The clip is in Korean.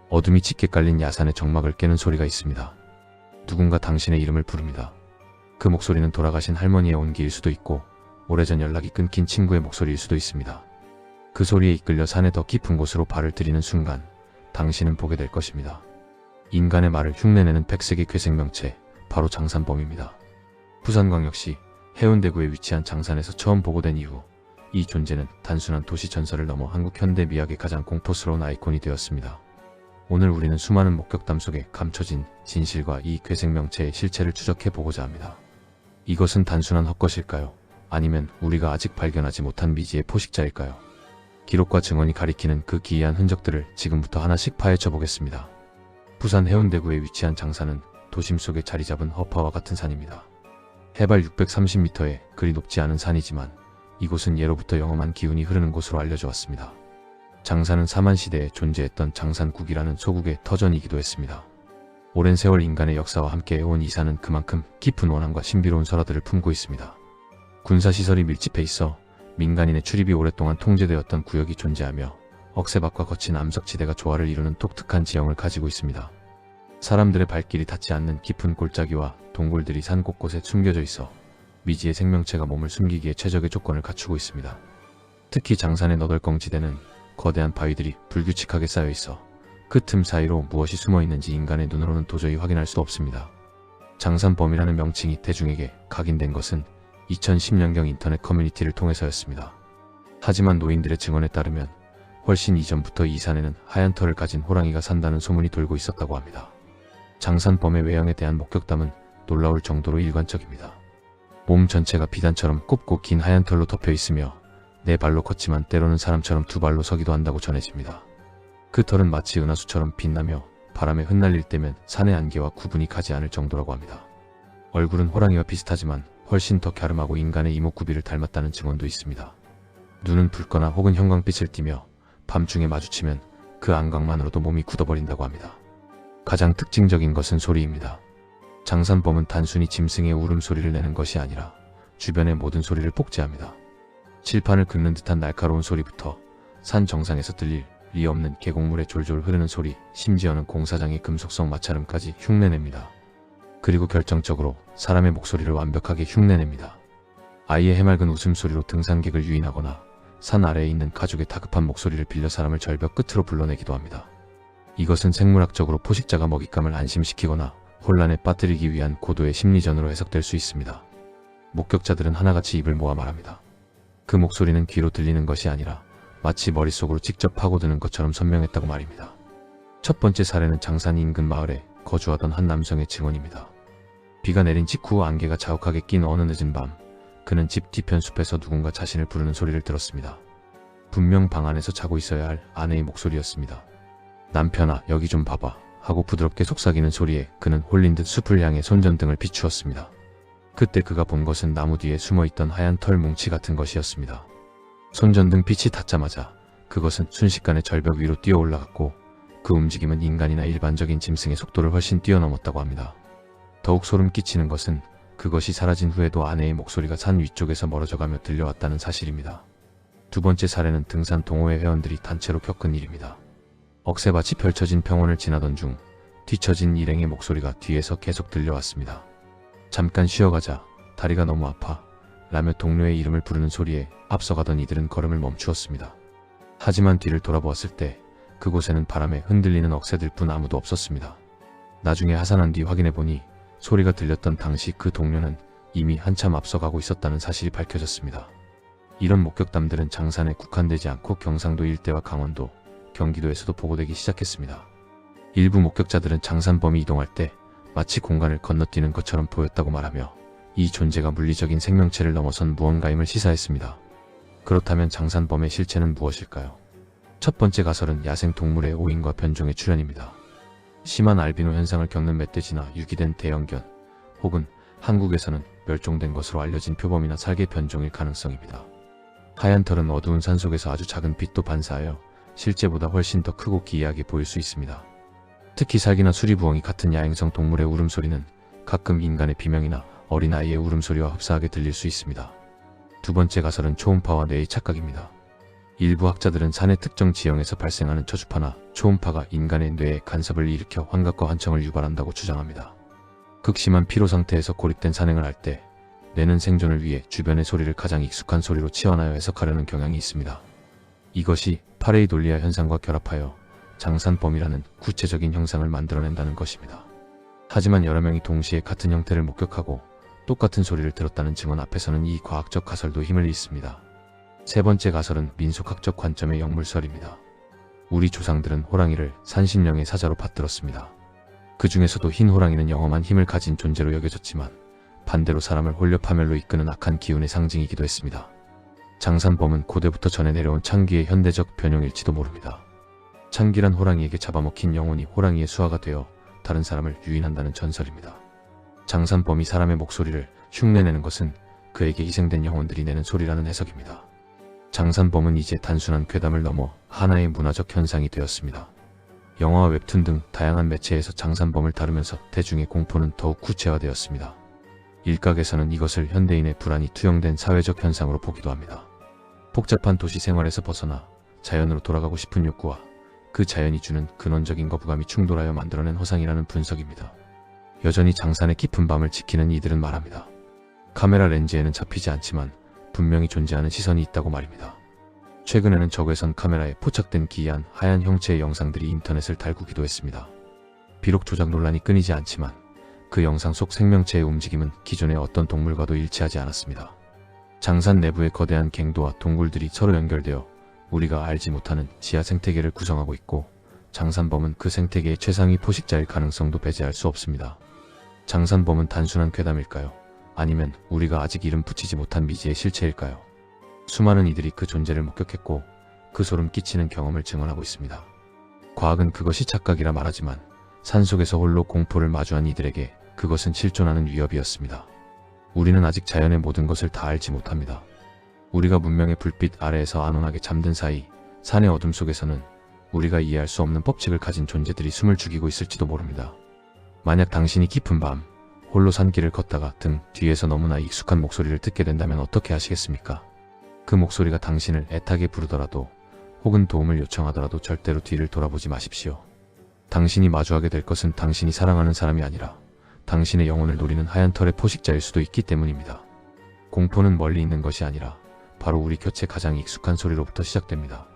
어둠이 짙게 깔린 야산의 정막을 깨는 소리가 있습니다. 누군가 당신의 이름을 부릅니다. 그 목소리는 돌아가신 할머니의 온기일 수도 있고 오래전 연락이 끊긴 친구의 목소리일 수도 있습니다. 그 소리에 이끌려 산의 더 깊은 곳으로 발을 들이는 순간 당신은 보게 될 것입니다. 인간의 말을 흉내내는 백색의 괴생명체, 바로 장산범입니다. 부산광역시 해운대구에 위치한 장산에서 처음 보고된 이후 이 존재는 단순한 도시 전설을 넘어 한국 현대 미학의 가장 공포스러운 아이콘이 되었습니다. 오늘 우리는 수많은 목격담 속에 감춰진 진실과 이 괴생명체의 실체를 추적해보고자 합니다. 이것은 단순한 헛것일까요? 아니면 우리가 아직 발견하지 못한 미지의 포식자일까요? 기록과 증언이 가리키는 그 기이한 흔적들을 지금부터 하나씩 파헤쳐 보겠습니다. 부산 해운대구에 위치한 장산은 도심 속에 자리 잡은 허파와 같은 산입니다. 해발 630m에 그리 높지 않은 산이지만 이곳은 예로부터 영험한 기운이 흐르는 곳으로 알려져 왔습니다. 장산은 사만시대에 존재했던 장산국이라는 소국의 터전이기도 했습니다. 오랜 세월 인간의 역사와 함께 해온 이 산은 그만큼 깊은 원한과 신비로운 설화들을 품고 있습니다. 군사시설이 밀집해 있어 민간인의 출입이 오랫동안 통제되었던 구역이 존재하며 억새밭과 거친 암석지대가 조화를 이루는 독특한 지형을 가지고 있습니다. 사람들의 발길이 닿지 않는 깊은 골짜기와 동굴들이 산 곳곳에 숨겨져 있어 미지의 생명체가 몸을 숨기기에 최적의 조건을 갖추고 있습니다. 특히 장산의 너덜컹지대는 거대한 바위들이 불규칙하게 쌓여 있어 그 틈 사이로 무엇이 숨어 있는지 인간의 눈으로는 도저히 확인할 수 없습니다. 장산범이라는 명칭이 대중에게 각인된 것은 2010년경 인터넷 커뮤니티를 통해서였습니다. 하지만 노인들의 증언에 따르면 훨씬 이전부터 이 산에는 하얀 털을 가진 호랑이가 산다는 소문이 돌고 있었다고 합니다. 장산범의 외형에 대한 목격담은 놀라울 정도로 일관적입니다. 몸 전체가 비단처럼 곱고 긴 하얀 털로 덮여 있으며 네 발로 걷지만 때로는 사람처럼 두 발로 서기도 한다고 전해집니다. 그 털은 마치 은하수처럼 빛나며 바람에 흩날릴 때면 산의 안개와 구분이 가지 않을 정도라고 합니다. 얼굴은 호랑이와 비슷하지만 훨씬 더 갸름하고 인간의 이목구비를 닮았다는 증언도 있습니다. 눈은 붉거나 혹은 형광빛을 띠며 밤중에 마주치면 그 안각만으로도 몸이 굳어버린다고 합니다. 가장 특징적인 것은 소리입니다. 장산범은 단순히 짐승의 울음소리를 내는 것이 아니라 주변의 모든 소리를 복제합니다. 칠판을 긁는 듯한 날카로운 소리부터 산 정상에서 들릴 리 없는 계곡물에 졸졸 흐르는 소리, 심지어는 공사장의 금속성 마찰음까지 흉내냅니다. 그리고 결정적으로 사람의 목소리를 완벽하게 흉내냅니다. 아이의 해맑은 웃음소리로 등산객을 유인하거나 산 아래에 있는 가족의 다급한 목소리를 빌려 사람을 절벽 끝으로 불러내기도 합니다. 이것은 생물학적으로 포식자가 먹잇감을 안심시키거나 혼란에 빠뜨리기 위한 고도의 심리전으로 해석될 수 있습니다. 목격자들은 하나같이 입을 모아 말합니다. 그 목소리는 귀로 들리는 것이 아니라 마치 머릿속으로 직접 파고드는 것처럼 선명했다고 말입니다. 첫 번째 사례는 장산 인근 마을에 거주하던 한 남성의 증언입니다. 비가 내린 직후 안개가 자욱하게 낀 어느 늦은 밤, 그는 집 뒤편 숲에서 누군가 자신을 부르는 소리를 들었습니다. 분명 방 안에서 자고 있어야 할 아내의 목소리였습니다. 남편아, 여기 좀 봐봐 하고 부드럽게 속삭이는 소리에 그는 홀린 듯 숲을 향해 손전등을 비추었습니다. 그때 그가 본 것은 나무 뒤에 숨어있던 하얀 털 뭉치 같은 것이었습니다. 손전등 빛이 닿자마자 그것은 순식간에 절벽 위로 뛰어 올라갔고 그 움직임은 인간이나 일반적인 짐승의 속도를 훨씬 뛰어넘었다고 합니다. 더욱 소름 끼치는 것은 그것이 사라진 후에도 아내의 목소리가 산 위쪽에서 멀어져가며 들려왔다는 사실입니다. 두 번째 사례는 등산 동호회 회원들이 단체로 겪은 일입니다. 억새밭이 펼쳐진 평원을 지나던 중 뒤처진 일행의 목소리가 뒤에서 계속 들려왔습니다. 잠깐 쉬어가자, 다리가 너무 아파 라며 동료의 이름을 부르는 소리에 앞서가던 이들은 걸음을 멈추었습니다. 하지만 뒤를 돌아보았을 때 그곳에는 바람에 흔들리는 억새들 뿐 아무도 없었습니다. 나중에 하산한 뒤 확인해보니 소리가 들렸던 당시 그 동료는 이미 한참 앞서가고 있었다는 사실이 밝혀졌습니다. 이런 목격담들은 장산에 국한되지 않고 경상도 일대와 강원도, 경기도에서도 보고되기 시작했습니다. 일부 목격자들은 장산범이 이동할 때 마치 공간을 건너뛰는 것처럼 보였다고 말하며 이 존재가 물리적인 생명체를 넘어선 무언가임을 시사했습니다. 그렇다면 장산범의 실체는 무엇일까요? 첫 번째 가설은 야생 동물의 오인과 변종의 출현입니다. 심한 알비노 현상을 겪는 멧돼지나 유기된 대형견, 혹은 한국에서는 멸종된 것으로 알려진 표범이나 살개 변종일 가능성입니다. 하얀 털은 어두운 산 속에서 아주 작은 빛도 반사하여 실제보다 훨씬 더 크고 기이하게 보일 수 있습니다. 특히 살기나 수리부엉이 같은 야행성 동물의 울음소리는 가끔 인간의 비명이나 어린아이의 울음소리와 흡사하게 들릴 수 있습니다. 두 번째 가설은 초음파와 뇌의 착각입니다. 일부 학자들은 산의 특정 지형에서 발생하는 저주파나 초음파가 인간의 뇌에 간섭을 일으켜 환각과 환청을 유발한다고 주장합니다. 극심한 피로 상태에서 고립된 산행을 할 때 뇌는 생존을 위해 주변의 소리를 가장 익숙한 소리로 치환하여 해석하려는 경향이 있습니다. 이것이 파레이돌리아 현상과 결합하여 장산범이라는 구체적인 형상을 만들어낸다는 것입니다. 하지만 여러 명이 동시에 같은 형태를 목격하고 똑같은 소리를 들었다는 증언 앞에서는 이 과학적 가설도 힘을 잃습니다. 세 번째 가설은 민속학적 관점의 역물설입니다. 우리 조상들은 호랑이를 산신령의 사자로 받들었습니다. 그 중에서도 흰 호랑이는 영험한 힘을 가진 존재로 여겨졌지만 반대로 사람을 홀려 파멸로 이끄는 악한 기운의 상징이기도 했습니다. 장산범은 고대부터 전해 내려온 창귀의 현대적 변형일지도 모릅니다. 창귀란 호랑이에게 잡아먹힌 영혼이 호랑이의 수하가 되어 다른 사람을 유인한다는 전설입니다. 장산범이 사람의 목소리를 흉내내는 것은 그에게 희생된 영혼들이 내는 소리라는 해석입니다. 장산범은 이제 단순한 괴담을 넘어 하나의 문화적 현상이 되었습니다. 영화와 웹툰 등 다양한 매체에서 장산범을 다루면서 대중의 공포는 더욱 구체화되었습니다. 일각에서는 이것을 현대인의 불안이 투영된 사회적 현상으로 보기도 합니다. 복잡한 도시 생활에서 벗어나 자연으로 돌아가고 싶은 욕구와 그 자연이 주는 근원적인 거부감이 충돌하여 만들어낸 허상이라는 분석입니다. 여전히 장산의 깊은 밤을 지키는 이들은 말합니다. 카메라 렌즈에는 잡히지 않지만 분명히 존재하는 시선이 있다고 말입니다. 최근에는 적외선 카메라에 포착된 기이한 하얀 형체의 영상들이 인터넷을 달구기도 했습니다. 비록 조작 논란이 끊이지 않지만 그 영상 속 생명체의 움직임은 기존의 어떤 동물과도 일치하지 않았습니다. 장산 내부의 거대한 갱도와 동굴들이 서로 연결되어 우리가 알지 못하는 지하 생태계를 구성하고 있고 장산범은 그 생태계의 최상위 포식자일 가능성도 배제할 수 없습니다. 장산범은 단순한 괴담일까요? 아니면 우리가 아직 이름 붙이지 못한 미지의 실체일까요? 수많은 이들이 그 존재를 목격했고 그 소름 끼치는 경험을 증언하고 있습니다. 과학은 그것이 착각이라 말하지만 산속에서 홀로 공포를 마주한 이들에게 그것은 실존하는 위협이었습니다. 우리는 아직 자연의 모든 것을 다 알지 못합니다. 우리가 문명의 불빛 아래에서 안온하게 잠든 사이 산의 어둠 속에서는 우리가 이해할 수 없는 법칙을 가진 존재들이 숨을 죽이고 있을지도 모릅니다. 만약 당신이 깊은 밤 홀로 산길을 걷다가 등 뒤에서 너무나 익숙한 목소리를 듣게 된다면 어떻게 하시겠습니까? 그 목소리가 당신을 애타게 부르더라도 혹은 도움을 요청하더라도 절대로 뒤를 돌아보지 마십시오. 당신이 마주하게 될 것은 당신이 사랑하는 사람이 아니라 당신의 영혼을 노리는 하얀 털의 포식자일 수도 있기 때문입니다. 공포는 멀리 있는 것이 아니라 바로 우리 곁에 가장 익숙한 소리로부터 시작됩니다.